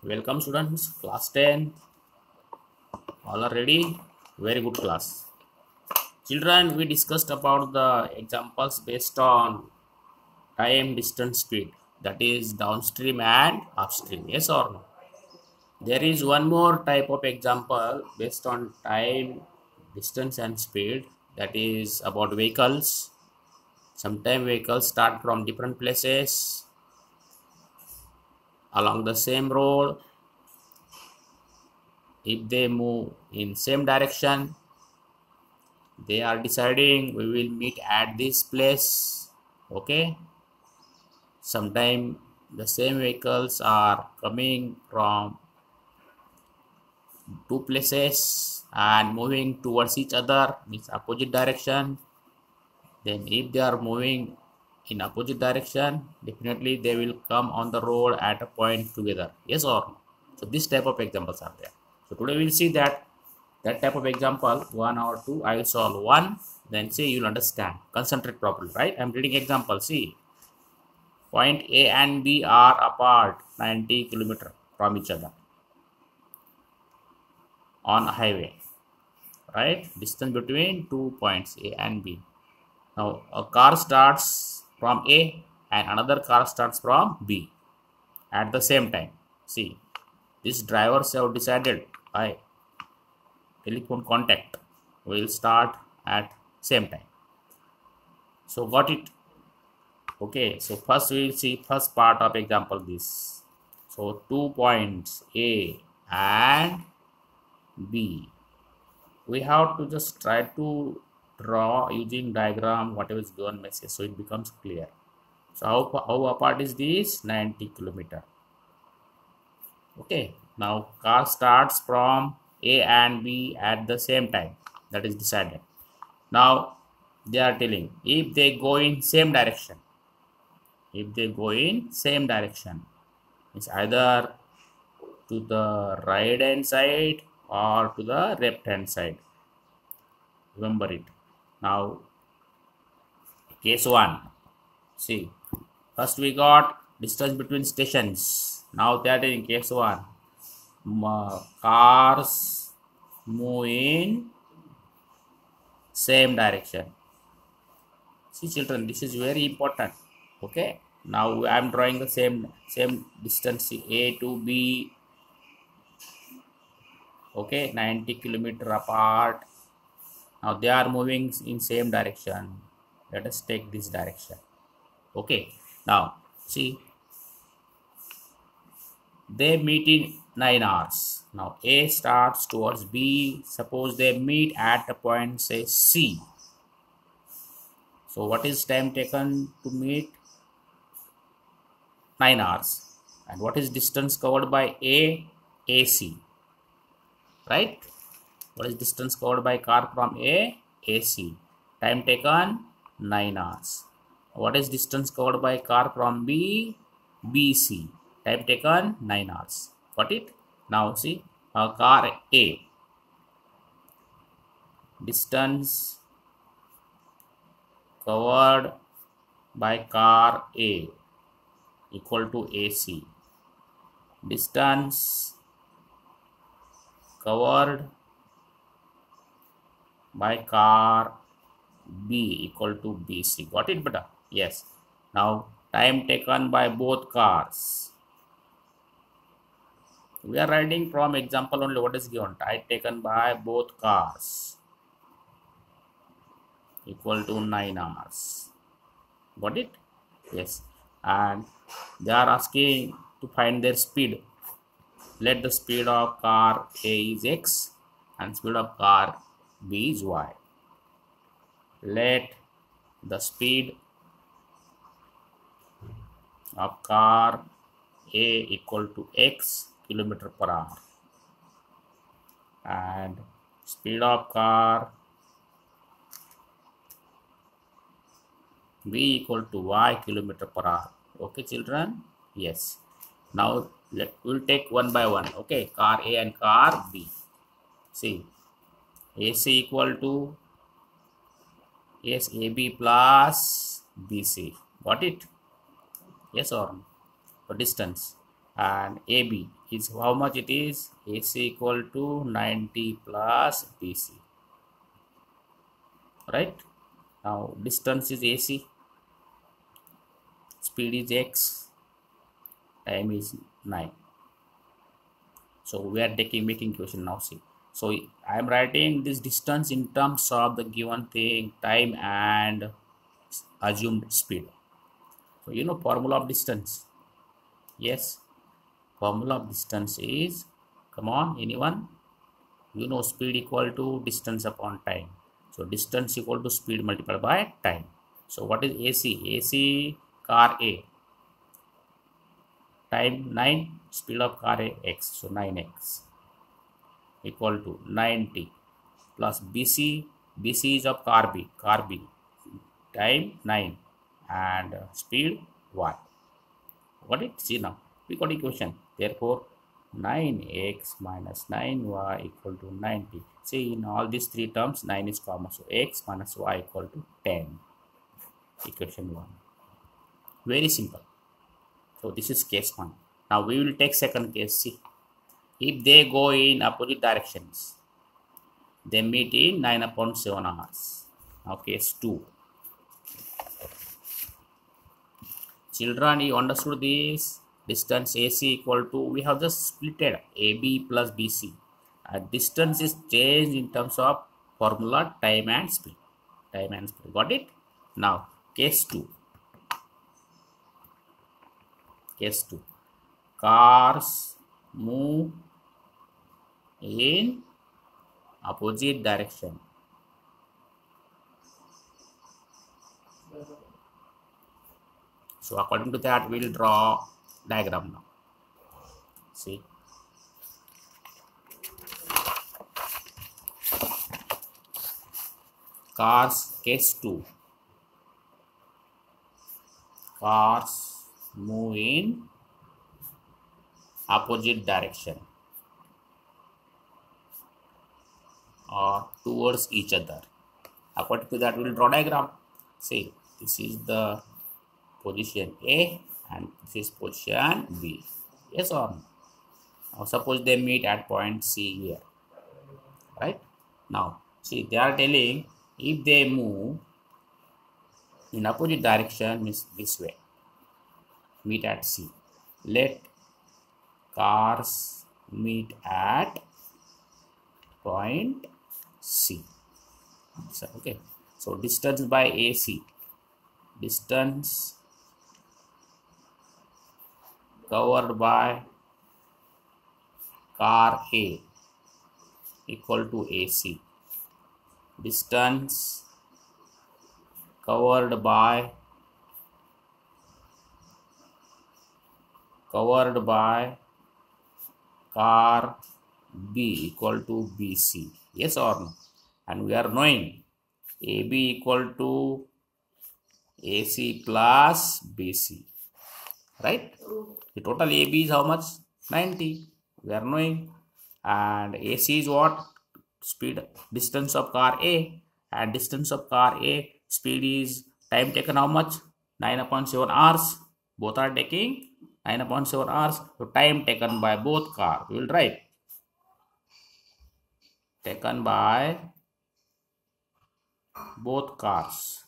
Welcome students, class 10. All are ready? Very good class. Children, we discussed about the examples based on time, distance, speed. That is downstream and upstream. Yes or no? There is one more type of example based on time, distance and speed. That is about vehicles. Sometimes vehicles start from different places along the same road. If they move in same direction, they are deciding we will meet at this place. Okay, sometimes the same vehicles are coming from two places and moving towards each other, means opposite direction. Then if they are moving in opposite direction, definitely they will come on the road at a point together. Yes or no? So this type of examples are there. So today we'll see that type of example, one or two. I will solve one, then see you'll understand. Concentrate properly, right? I'm reading example. See, point A and B are apart 90 kilometers from each other on a highway, right? Distance between 2 points A and B. Now a car starts from A and another car starts from B at the same time. See, these drivers have decided by telephone contact will start at same time. So got it? Okay, so first we will see first part of example this. So 2 points A and B. We have to just try to draw using diagram whatever is given message so it becomes clear. So how apart is this? 90 kilometer. Okay, now car starts from A and B at the same time. That is decided. Now they are telling if they go in same direction. If they go in same direction, it's either to the right hand side or to the left hand side. Remember it. Now case 1. See, first we got distance between stations. Now that in case 1, cars move in same direction. See children, this is very important. Okay, now I am drawing the same distance A to B. Okay, 90 kilometer apart. Now they are moving in same direction. Let us take this direction. Okay, now see, they meet in 9 hours. Now A starts towards B. Suppose they meet at a point say C. So what is time taken to meet? 9 hours. And what is distance covered by A? AC. Right? What is distance covered by car from A? AC. Time taken 9 hours. What is distance covered by car from B? BC. Time taken 9 hours. Got it? Now see, car A. Distance covered by car A equal to AC. Distance covered by car B equal to BC. Got it, beta? Yes. Now time taken by both cars. We are writing from example only what is given. Time taken by both cars equal to 9 hours. Got it? Yes. And they are asking to find their speed. Let the speed of car A is X and speed of car B is Y. Let the speed of car A equal to X kilometer per hour and speed of car B equal to Y kilometer per hour. Okay children? Yes. Now we'll take one by one. Okay, car A and car B. See, AC equal to AB plus BC. Got it? Yes or no? For distance. and AB is how much it is? AC equal to 90 plus BC, right? Now distance is AC, speed is x, time is 9. So we are making question now. See, so I am writing this distance in terms of the given thing, time and assumed speed. So you know formula of distance. Yes, formula of distance is, come on, anyone? You know speed equal to distance upon time. So distance equal to speed multiplied by time. So what is AC? AC car A, time 9, speed of car A x. So 9x equal to 90 plus BC. BC is of car B, time 9 and speed y. Got it? See now, we got equation. Therefore, 9x minus 9y equal to 90. See, in all these three terms, 9 is common. So, x minus y equal to 10. Equation 1. Very simple. So, this is case 1. Now, we will take second case. See, if they go in opposite directions, they meet in 9/7 hours. Now, case 2. Children, you understood this? Distance AC equal to, we have just splitted AB plus BC. Distance is changed in terms of formula time and speed. Time and speed. Got it? Now, case 2. Case 2. Cars move in opposite direction. So according to that, we will draw diagram now. See, cars, case 2. Cars move in opposite direction or towards each other. According to that, we will draw diagram. See, this is the position A and this is position B. Yes or no? Now suppose they meet at point C here, right? Now see, they are telling if they move in opposite direction, means this way, meet at C. Let cars meet at point C. So, okay. So distance by AC, distance covered by car A equal to AC. Distance covered by car B equal to BC. Yes or no? And we are knowing AB equal to AC plus BC. Right? The total AB is how much? 90. We are knowing. And AC is what? Speed, distance of car A. And distance of car A, speed is time taken how much? 9/7 hours. Both are taking 9/7 hours. So time taken by both cars. We will write. Taken by both cars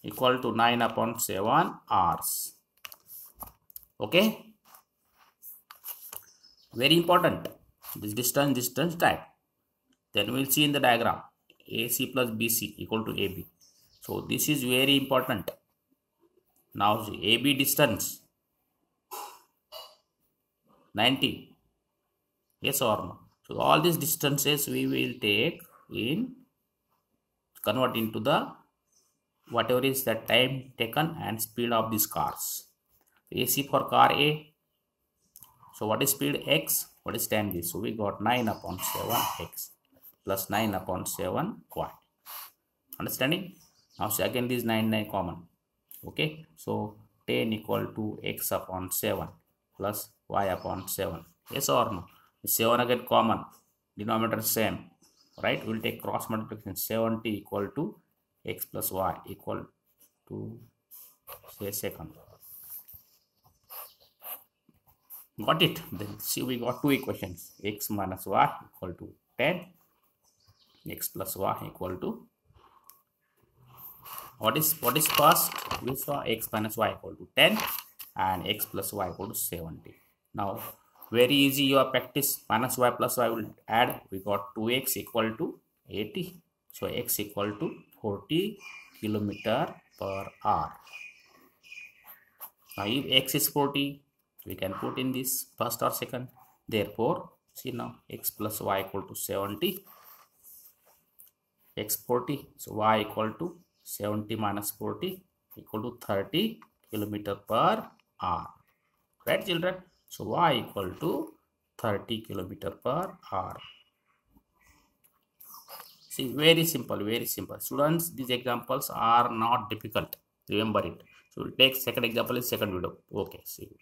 equal to 9/7 hours. Okay, very important, this distance time. Then we will see in the diagram AC plus BC equal to AB. So this is very important. Now see, AB distance 90. Yes or no? So all these distances we will take in, convert into the whatever is the time taken and speed of these cars. AC for car A. So what is speed? X. What is time B? So we got 9/7 X plus 9/7 Y. Understanding? Now see, again this 9 common. Okay. So 10 equal to X/7 plus Y/7. Yes or no? 7 again common. Denominator same. Right? We'll take cross multiplication. 70 equal to X plus Y equal to, say, second. Got it? Then see, we got two equations. X minus y equal to 10. X plus y equal to, what is first? We saw x minus y equal to 10 and x plus y equal to 70. Now very easy, your practice. Minus y plus y will add. We got 2x equal to 80. So x equal to 40 kilometer per hour. Now if x is 40, we can put in this first or second. Therefore, see now, x plus y equal to 70. X 40. So y equal to 70 minus 40 equal to 30 kilometer per hour. Right, children? So y equal to 30 kilometer per hour. See, very simple, very simple. Students, these examples are not difficult. Remember it. So we'll take second example in second video. Okay, see you.